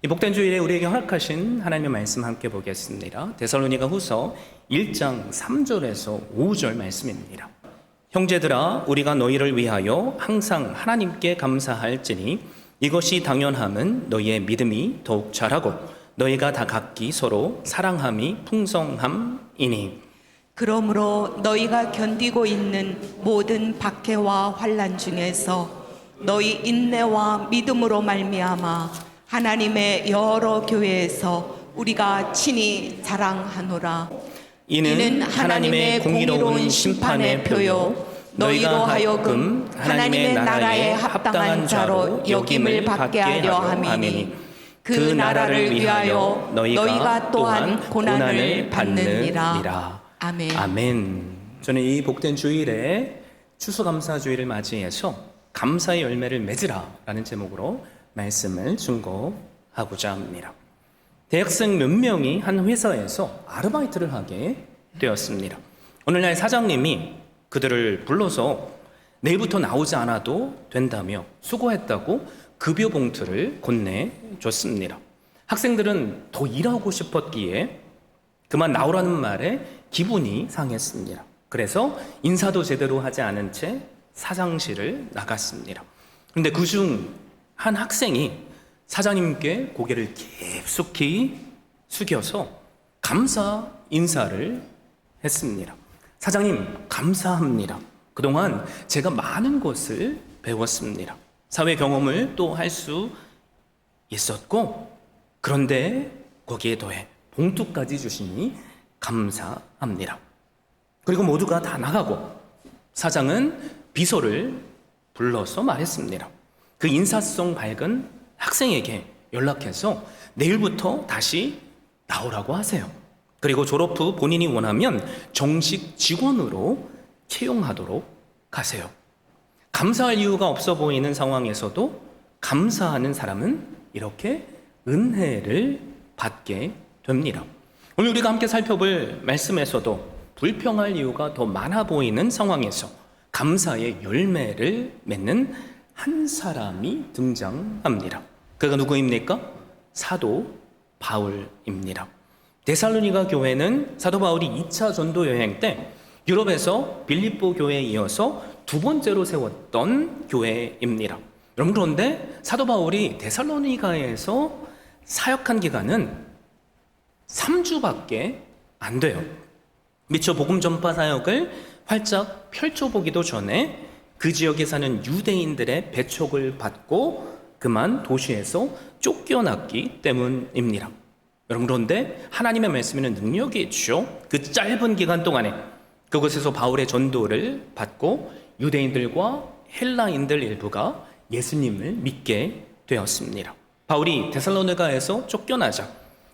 이 복된 주일에 우리에게 허락하신 하나님의 말씀 함께 보겠습니다. 데살로니가 후서 1장 3절에서 5절 말씀입니다. 형제들아, 우리가 너희를 위하여 항상 하나님께 감사할지니 이것이 당연함은 너희의 믿음이 더욱 자라고 너희가 다 각기 서로 사랑함이 풍성함이니. 그러므로 너희가 견디고 있는 모든 박해와 환난 중에서 너희 인내와 믿음으로 말미암아 하나님의 여러 교회에서 우리가 친히 자랑하노라. 이는 하나님의 공의로운 심판의 표요 너희로 하여금 하나님의 나라에 합당한 자로 여김을 받게 하려 함이니 그 나라를 위하여 너희가 또한 고난을 받느니라. 아멘. 아멘. 저는 이 복된 주일에 추수감사주일을 맞이해서 감사의 열매를 맺으라 라는 제목으로 말씀을 증거하고자 합니다. 대학생 몇 명이 한 회사에서 아르바이트를 하게 되었습니다. 오늘날 사장님이 그들을 불러서 내일부터 나오지 않아도 된다며 수고했다고 급여 봉투를 건네줬습니다. 학생들은 더 일하고 싶었기에 그만 나오라는 말에 기분이 상했습니다. 그래서 인사도 제대로 하지 않은 채 사장실을 나갔습니다. 그런데 그중 한 학생이 사장님께 고개를 깊숙이 숙여서 감사 인사를 했습니다. 사장님, 감사합니다. 그동안 제가 많은 것을 배웠습니다. 사회 경험을 또 할 수 있었고, 그런데 거기에 더해 봉투까지 주시니 감사합니다. 그리고 모두가 다 나가고 사장은 비서를 불러서 말했습니다. 그 인사성 밝은 학생에게 연락해서 내일부터 다시 나오라고 하세요. 그리고 졸업 후 본인이 원하면 정식 직원으로 채용하도록 하세요. 감사할 이유가 없어 보이는 상황에서도 감사하는 사람은 이렇게 은혜를 받게 됩니다. 오늘 우리가 함께 살펴볼 말씀에서도 불평할 이유가 더 많아 보이는 상황에서 감사의 열매를 맺는 한 사람이 등장합니다. 그가 누구입니까? 사도 바울입니다. 데살로니가 교회는 사도 바울이 2차 전도 여행 때 유럽에서 빌립보 교회에 이어서 두 번째로 세웠던 교회입니다. 여러분, 그런데 사도 바울이 데살로니가에서 사역한 기간은 3주밖에 안 돼요. 미처 복음 전파 사역을 활짝 펼쳐보기도 전에 그 지역에 사는 유대인들의 배척을 받고 그만 도시에서 쫓겨났기 때문입니다. 여러분, 그런데 하나님의 말씀에는 능력이 있죠. 그 짧은 기간 동안에 그곳에서 바울의 전도를 받고 유대인들과 헬라인들 일부가 예수님을 믿게 되었습니다. 바울이 데살로니가에서 쫓겨나자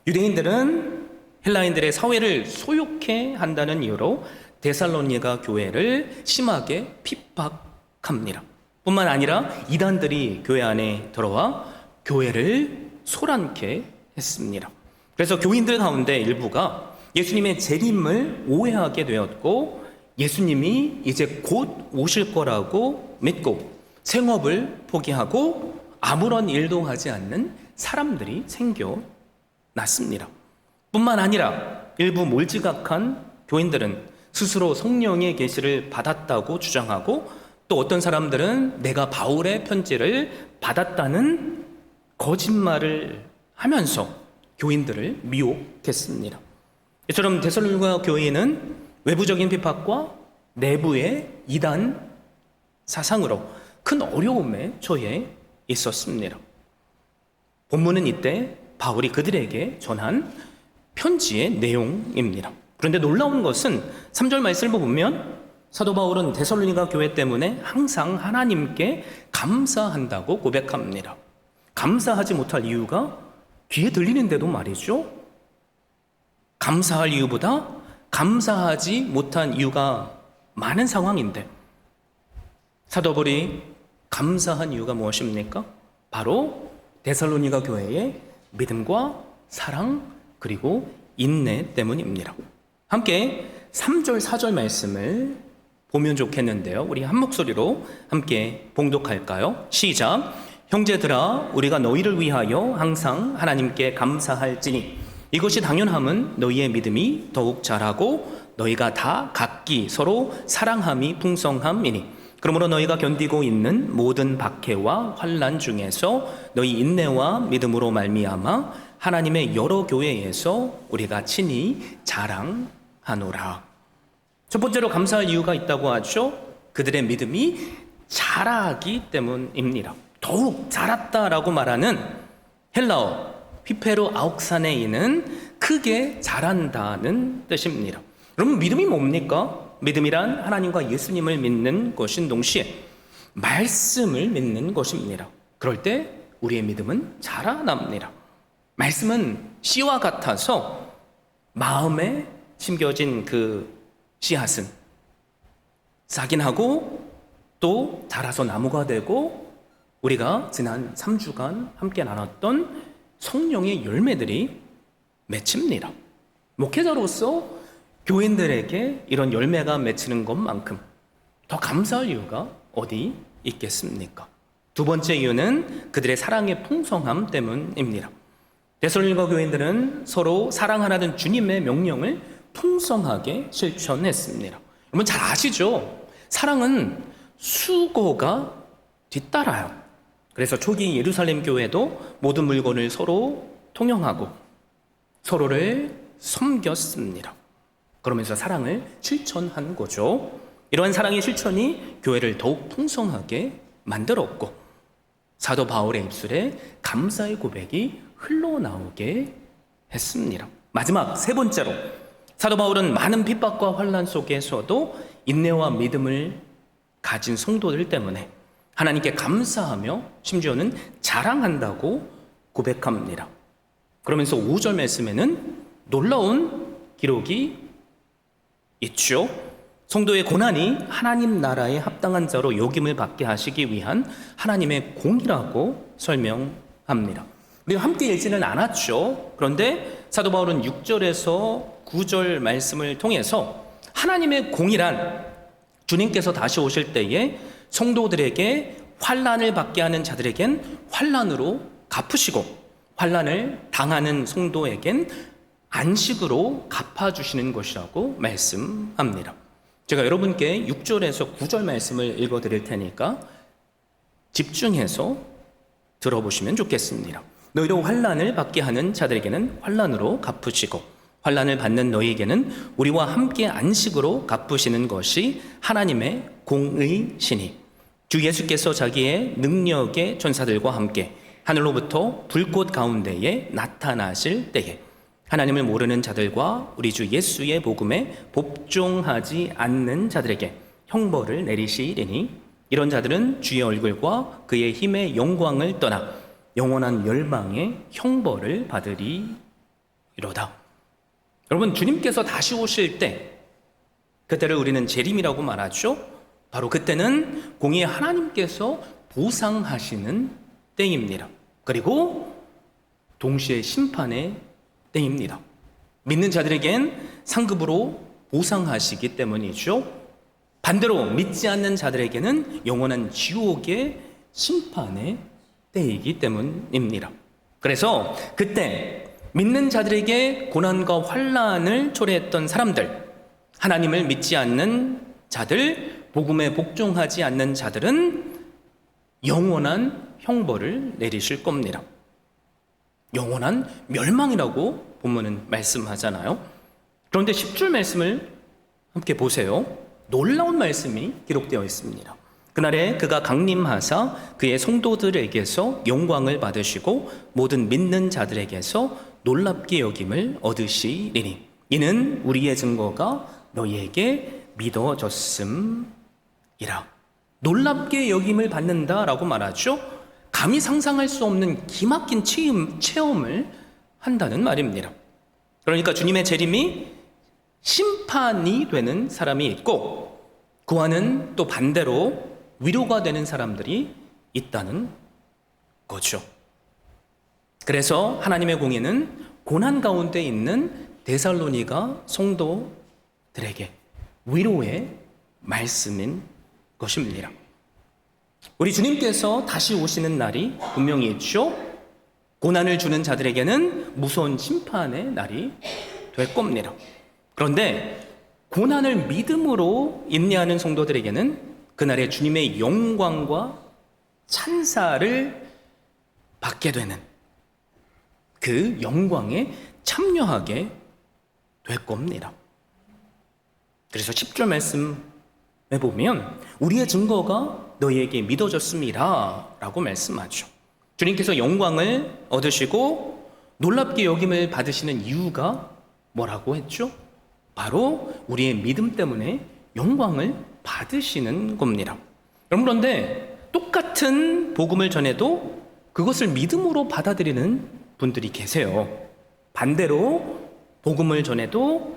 유대인들은 헬라인들의 사회를 소욕해 한다는 이유로 데살로니가 교회를 심하게 핍박합니다. 뿐만 아니라 이단들이 교회 안에 들어와 교회를 소란케 했습니다. 그래서 교인들 가운데 일부가 예수님의 재림을 오해하게 되었고 예수님이 이제 곧 오실 거라고 믿고 생업을 포기하고 아무런 일도 하지 않는 사람들이 생겨났습니다. 뿐만 아니라 일부 몰지각한 교인들은 스스로 성령의 계시를 받았다고 주장하고 또 어떤 사람들은 내가 바울의 편지를 받았다는 거짓말을 하면서 교인들을 미혹했습니다. 이처럼 데살로니가 교회는 외부적인 핍박과 내부의 이단 사상으로 큰 어려움에 처해 있었습니다. 본문은 이때 바울이 그들에게 전한 편지의 내용입니다. 그런데 놀라운 것은 3절 말씀을 보면 사도 바울은 데살로니가 교회 때문에 항상 하나님께 감사한다고 고백합니다. 감사하지 못할 이유가 귀에 들리는데도 말이죠. 감사할 이유보다 감사하지 못한 이유가 많은 상황인데 사도 바울이 감사한 이유가 무엇입니까? 바로 데살로니가 교회의 믿음과 사랑 그리고 인내 때문입니다. 함께 3절 4절 말씀을 보면 좋겠는데요. 우리 한 목소리로 함께 봉독할까요? 시작. 형제들아 우리가 너희를 위하여 항상 하나님께 감사할지니 이것이 당연함은 너희의 믿음이 더욱 자라고 너희가 다 각기 서로 사랑함이 풍성함이니 그러므로 너희가 견디고 있는 모든 박해와 환난 중에서 너희 인내와 믿음으로 말미암아 하나님의 여러 교회에서 우리가 친히 자랑하노라. 첫 번째로 감사할 이유가 있다고 하죠. 그들의 믿음이 자라기 때문입니다. 더욱 자랐다라고 말하는 헬라어 피페로 아옥사네이는 크게 자란다는 뜻입니다. 여러분, 믿음이 뭡니까? 믿음이란 하나님과 예수님을 믿는 것인 동시에 말씀을 믿는 것입니다. 그럴 때 우리의 믿음은 자라납니다. 말씀은 씨와 같아서 마음에 심겨진 그 씨앗은 싹긴 하고 또 자라서 나무가 되고 우리가 지난 3주간 함께 나눴던 성령의 열매들이 맺힙니다. 목회자로서 교인들에게 이런 열매가 맺히는 것만큼 더 감사할 이유가 어디 있겠습니까? 두 번째 이유는 그들의 사랑의 풍성함 때문입니다. 데살로니가 교인들은 서로 사랑하라는 주님의 명령을 풍성하게 실천했습니다. 여러분 잘 아시죠? 사랑은 수고가 뒤따라요. 그래서 초기 예루살렘 교회도 모든 물건을 서로 통용하고 서로를 섬겼습니다. 그러면서 사랑을 실천한 거죠. 이러한 사랑의 실천이 교회를 더욱 풍성하게 만들었고 사도 바울의 입술에 감사의 고백이 흘러나오게 했습니다. 마지막 세 번째로 사도 바울은 많은 핍박과 환난 속에서도 인내와 믿음을 가진 성도들 때문에 하나님께 감사하며 심지어는 자랑한다고 고백합니다. 그러면서 5절 말씀에는 놀라운 기록이 있죠. 성도의 고난이 하나님 나라에 합당한 자로 여김을 받게 하시기 위한 하나님의 공이라고 설명합니다. 우리가 함께 읽지는 않았죠. 그런데 사도 바울은 6절에서 9절 말씀을 통해서 하나님의 공이란 주님께서 다시 오실 때에 성도들에게 환난을 받게 하는 자들에겐 환난으로 갚으시고 환난을 당하는 성도에겐 안식으로 갚아주시는 것이라고 말씀합니다. 제가 여러분께 6절에서 9절 말씀을 읽어드릴 테니까 집중해서 들어보시면 좋겠습니다. 너희도 환난을 받게 하는 자들에게는 환난으로 갚으시고 환난을 받는 너희에게는 우리와 함께 안식으로 갚으시는 것이 하나님의 공의시니 주 예수께서 자기의 능력의 전사들과 함께 하늘로부터 불꽃 가운데에 나타나실 때에 하나님을 모르는 자들과 우리 주 예수의 복음에 복종하지 않는 자들에게 형벌을 내리시리니 이런 자들은 주의 얼굴과 그의 힘의 영광을 떠나 영원한 멸망의 형벌을 받으리로다. 여러분, 주님께서 다시 오실 때 그때를 우리는 재림이라고 말하죠. 바로 그때는 공의의 하나님께서 보상하시는 때입니다. 그리고 동시에 심판의 때입니다. 믿는 자들에겐 상급으로 보상하시기 때문이죠. 반대로 믿지 않는 자들에게는 영원한 지옥의 심판의 때이기 때문입니다. 그래서 그때 믿는 자들에게 고난과 환난을 초래했던 사람들, 하나님을 믿지 않는 자들, 복음에 복종하지 않는 자들은 영원한 형벌을 내리실 겁니다. 영원한 멸망이라고 본문은 말씀하잖아요. 그런데 10절 말씀을 함께 보세요. 놀라운 말씀이 기록되어 있습니다. 그날에 그가 강림하사 그의 성도들에게서 영광을 받으시고 모든 믿는 자들에게서 놀랍게 여김을 얻으시리니 이는 우리의 증거가 너희에게 믿어졌음이라. 놀랍게 여김을 받는다라고 말하죠. 감히 상상할 수 없는 기막힌 체험을 한다는 말입니다. 그러니까 주님의 재림이 심판이 되는 사람이 있고 그와는 또 반대로 위로가 되는 사람들이 있다는 거죠. 그래서 하나님의 공의는 고난 가운데 있는 데살로니가 성도들에게 위로의 말씀인 것입니다. 우리 주님께서 다시 오시는 날이 분명히 있죠. 고난을 주는 자들에게는 무서운 심판의 날이 될 겁니다. 그런데 고난을 믿음으로 인내하는 성도들에게는 그날의 주님의 영광과 찬사를 받게 되는, 그 영광에 참여하게 될 겁니다. 그래서 10절 말씀에 보면 우리의 증거가 너희에게 믿어졌습니다 라고 말씀하죠. 주님께서 영광을 얻으시고 놀랍게 여김을 받으시는 이유가 뭐라고 했죠? 바로 우리의 믿음 때문에 영광을 받으시는 겁니다. 여러분, 그런데 똑같은 복음을 전해도 그것을 믿음으로 받아들이는 분들이 계세요. 반대로 복음을 전해도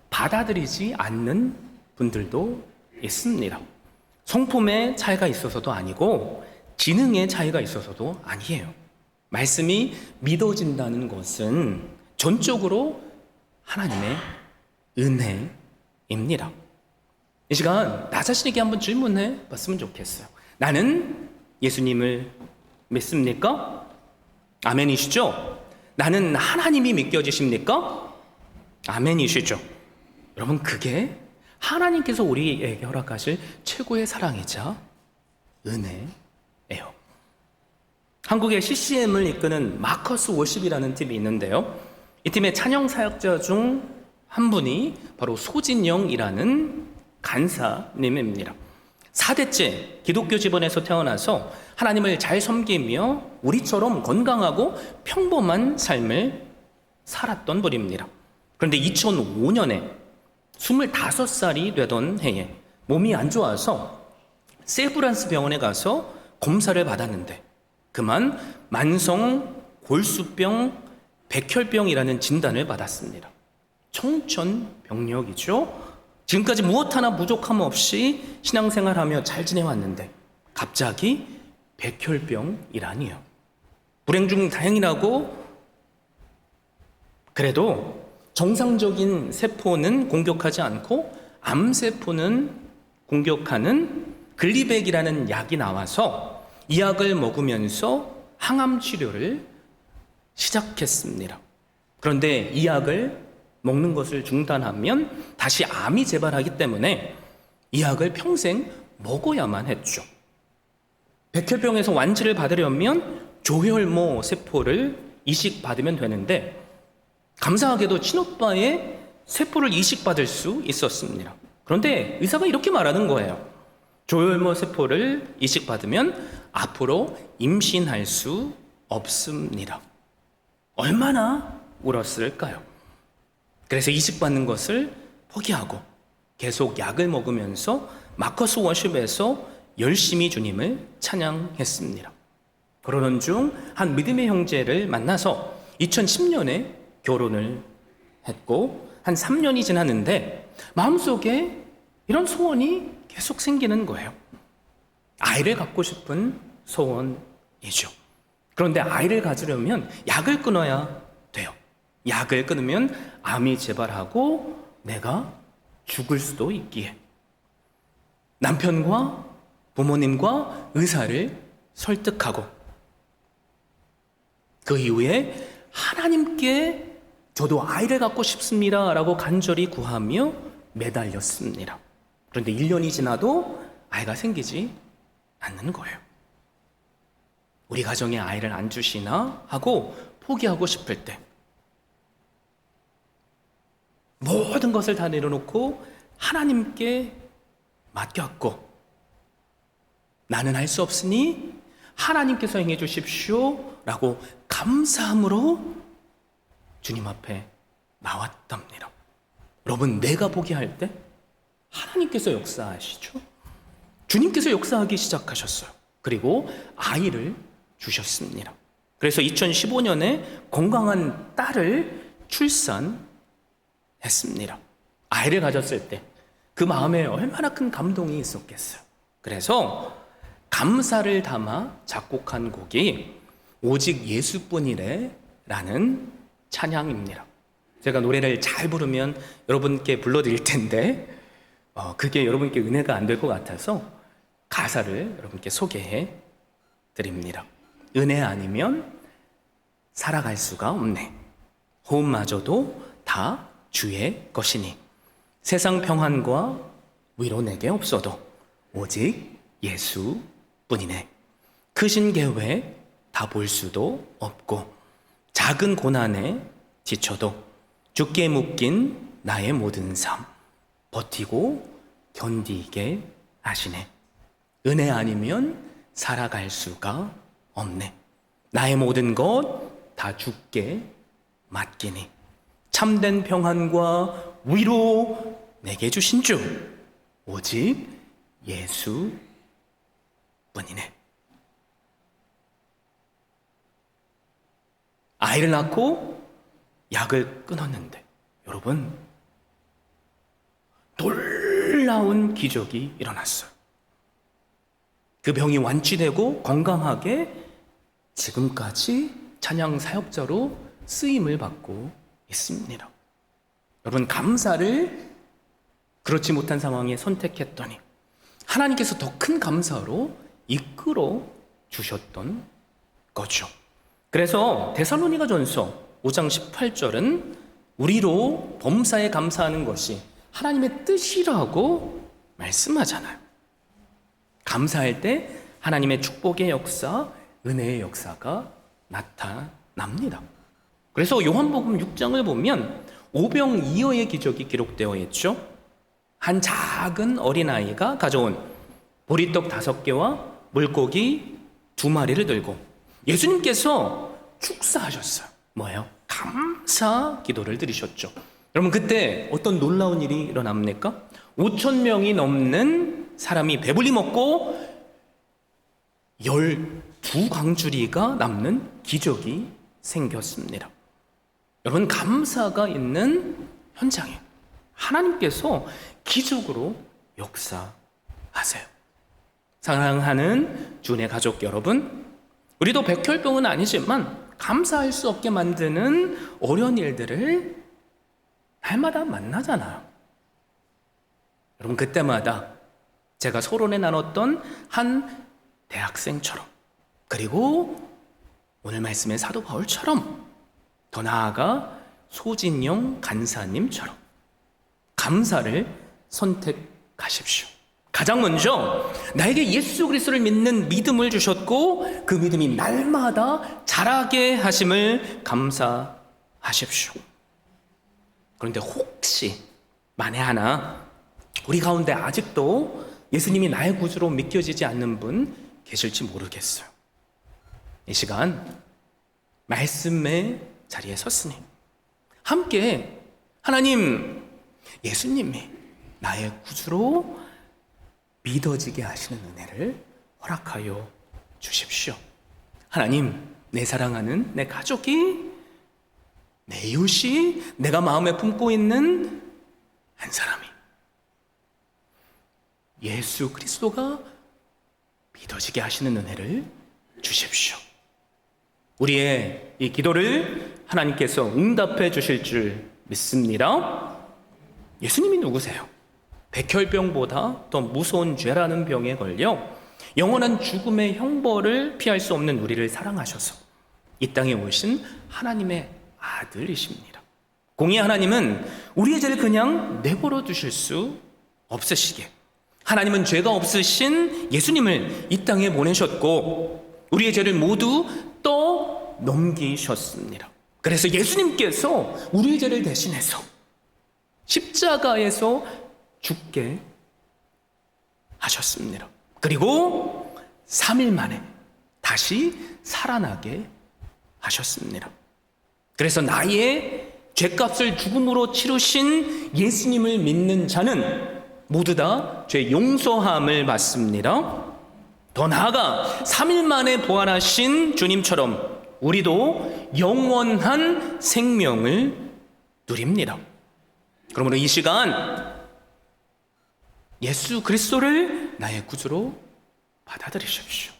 받아들이지 않는 분들도 있습니다. 성품의 차이가 있어서도 아니고 지능의 차이가 있어서도 아니에요. 말씀이 믿어진다는 것은 전적으로 하나님의 은혜입니다. 이 시간 나 자신에게 한번 질문해 봤으면 좋겠어요. 나는 예수님을 믿습니까? 아멘이시죠? 나는 하나님이 믿겨지십니까? 아멘이시죠? 여러분, 그게 하나님께서 우리에게 허락하실 최고의 사랑이자 은혜예요. 한국의 CCM을 이끄는 마커스 워십이라는 팀이 있는데요. 이 팀의 찬양 사역자 중 한 분이 바로 소진영이라는 간사님입니다. 4대째 기독교 집안에서 태어나서 하나님을 잘 섬기며 우리처럼 건강하고 평범한 삶을 살았던 분입니다. 그런데 2005년에 25살이 되던 해에 몸이 안 좋아서 세브란스 병원에 가서 검사를 받았는데 그만 만성 골수병, 백혈병이라는 진단을 받았습니다. 청천벽력이죠. 지금까지 무엇 하나 부족함 없이 신앙생활하며 잘 지내왔는데 갑자기 백혈병이라니요. 불행 중 다행이라고. 그래도 정상적인 세포는 공격하지 않고 암세포는 공격하는 글리백이라는 약이 나와서 이 약을 먹으면서 항암 치료를 시작했습니다. 그런데 이 약을 먹는 것을 중단하면 다시 암이 재발하기 때문에 이 약을 평생 먹어야만 했죠. 백혈병에서 완치를 받으려면 조혈모 세포를 이식받으면 되는데 감사하게도 친오빠의 세포를 이식받을 수 있었습니다. 그런데 의사가 이렇게 말하는 거예요. 조혈모 세포를 이식받으면 앞으로 임신할 수 없습니다. 얼마나 울었을까요? 그래서 이식받는 것을 포기하고 계속 약을 먹으면서 마커스 워십에서 열심히 주님을 찬양했습니다. 그러던 중 한 믿음의 형제를 만나서 2010년에 결혼을 했고 한 3년이 지났는데 마음속에 이런 소원이 계속 생기는 거예요. 아이를 갖고 싶은 소원이죠. 그런데 아이를 가지려면 약을 끊어야 돼요. 약을 끊으면 암이 재발하고 내가 죽을 수도 있기에 남편과 부모님과 의사를 설득하고 그 이후에 하나님께 저도 아이를 갖고 싶습니다 라고 간절히 구하며 매달렸습니다. 그런데 1년이 지나도 아이가 생기지 않는 거예요. 우리 가정에 아이를 안 주시나 하고 포기하고 싶을 때 모든 것을 다 내려놓고 하나님께 맡겼고 나는 할 수 없으니 하나님께서 행해 주십시오 라고 감사함으로 주님 앞에 나왔답니다. 여러분, 내가 포기할 때 하나님께서 역사하시죠. 주님께서 역사하기 시작하셨어요. 그리고 아이를 주셨습니다. 그래서 2015년에 건강한 딸을 출산했습니다. 아이를 가졌을 때 그 마음에 얼마나 큰 감동이 있었겠어요. 그래서 감사를 담아 작곡한 곡이 오직 예수뿐이래 라는 찬양입니다. 제가 노래를 잘 부르면 여러분께 불러드릴 텐데 그게 여러분께 은혜가 안 될 것 같아서 가사를 여러분께 소개해 드립니다. 은혜 아니면 살아갈 수가 없네. 호흡마저도 다 주의 것이니 세상 평안과 위로 내게 없어도 오직 예수뿐이네. 크신 계획 다 볼 수도 없고 작은 고난에 지쳐도 주께 묶인 나의 모든 삶 버티고 견디게 하시네. 은혜 아니면 살아갈 수가 없네. 나의 모든 것 다 주께 맡기니 참된 평안과 위로 내게 주신 주 오직 예수뿐이네. 아이를 낳고 약을 끊었는데 여러분 놀라운 기적이 일어났어요. 그 병이 완치되고 건강하게 지금까지 찬양 사역자로 쓰임을 받고 있습니다. 여러분 감사를 그렇지 못한 상황에 선택했더니 하나님께서 더 큰 감사로 이끌어 주셨던 거죠. 그래서 데살로니가전서 5장 18절은 우리로 범사에 감사하는 것이 하나님의 뜻이라고 말씀하잖아요. 감사할 때 하나님의 축복의 역사, 은혜의 역사가 나타납니다. 그래서 요한복음 6장을 보면 오병이어의 기적이 기록되어 있죠. 한 작은 어린아이가 가져온 보리떡 5개와 물고기 2마리를 들고 예수님께서 축사하셨어요. 뭐예요? 감사 기도를 드리셨죠. 여러분 그때 어떤 놀라운 일이 일어납니까? 5,000명이 넘는 사람이 배불리 먹고 12광주리가 남는 기적이 생겼습니다. 여러분 감사가 있는 현장에 하나님께서 기적으로 역사하세요. 사랑하는 주의 가족 여러분, 우리도 백혈병은 아니지만 감사할 수 없게 만드는 어려운 일들을 날마다 만나잖아요. 여러분 그때마다 제가 서론에 나눴던 한 대학생처럼 그리고 오늘 말씀의 사도 바울처럼 더 나아가 소진영 간사님처럼 감사를 선택하십시오. 가장 먼저 나에게 예수 그리스도를 믿는 믿음을 주셨고 그 믿음이 날마다 자라게 하심을 감사하십시오. 그런데 혹시 만에 하나 우리 가운데 아직도 예수님이 나의 구주로 믿겨지지 않는 분 계실지 모르겠어요. 이 시간 말씀의 자리에 섰으니 함께 하나님 예수님이 나의 구주로 믿어지게 하시는 은혜를 허락하여 주십시오. 하나님, 내 사랑하는 내 가족이, 내 이웃이, 내가 마음에 품고 있는 한 사람이 예수 그리스도가 믿어지게 하시는 은혜를 주십시오. 우리의 이 기도를 하나님께서 응답해 주실 줄 믿습니다. 예수님이 누구세요? 백혈병보다 더 무서운 죄라는 병에 걸려 영원한 죽음의 형벌을 피할 수 없는 우리를 사랑하셔서 이 땅에 오신 하나님의 아들이십니다. 공의 하나님은 우리의 죄를 그냥 내버려 두실 수 없으시게 하나님은 죄가 없으신 예수님을 이 땅에 보내셨고 우리의 죄를 모두 떠넘기셨습니다. 그래서 예수님께서 우리의 죄를 대신해서 십자가에서 죽게 하셨습니다. 그리고 3일 만에 다시 살아나게 하셨습니다. 그래서 나의 죄값을 죽음으로 치르신 예수님을 믿는 자는 모두 다 죄 용서함을 받습니다. 더 나아가 3일 만에 부활하신 주님처럼 우리도 영원한 생명을 누립니다. 그러므로 이 시간 예수 그리스도를 나의 구주로 받아들이십시오.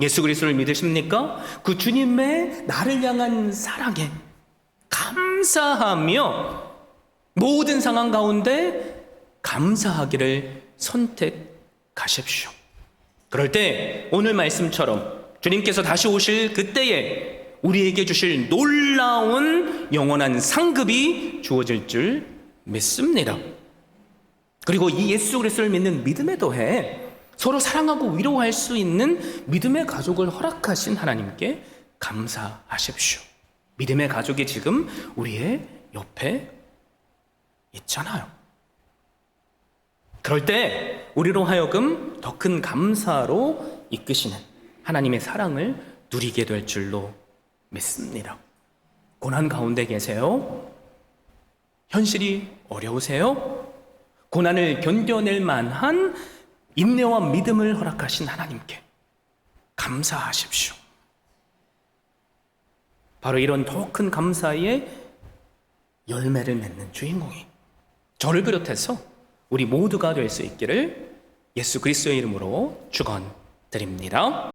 예수 그리스도를 믿으십니까? 그 주님의 나를 향한 사랑에 감사하며 모든 상황 가운데 감사하기를 선택하십시오. 가십시오. 그럴 때 오늘 말씀처럼 주님께서 다시 오실 그때에 우리에게 주실 놀라운 영원한 상급이 주어질 줄 믿습니다. 그리고 이 예수 그리스도를 믿는 믿음에 더해 서로 사랑하고 위로할 수 있는 믿음의 가족을 허락하신 하나님께 감사하십시오. 믿음의 가족이 지금 우리의 옆에 있잖아요. 그럴 때 우리로 하여금 더 큰 감사로 이끄시는 하나님의 사랑을 누리게 될 줄로 믿습니다. 고난 가운데 계세요? 현실이 어려우세요? 고난을 견뎌낼 만한 인내와 믿음을 허락하신 하나님께 감사하십시오. 바로 이런 더 큰 감사의 열매를 맺는 주인공이 저를 비롯해서 우리 모두가 될 수 있기를 예수 그리스도의 이름으로 축원드립니다.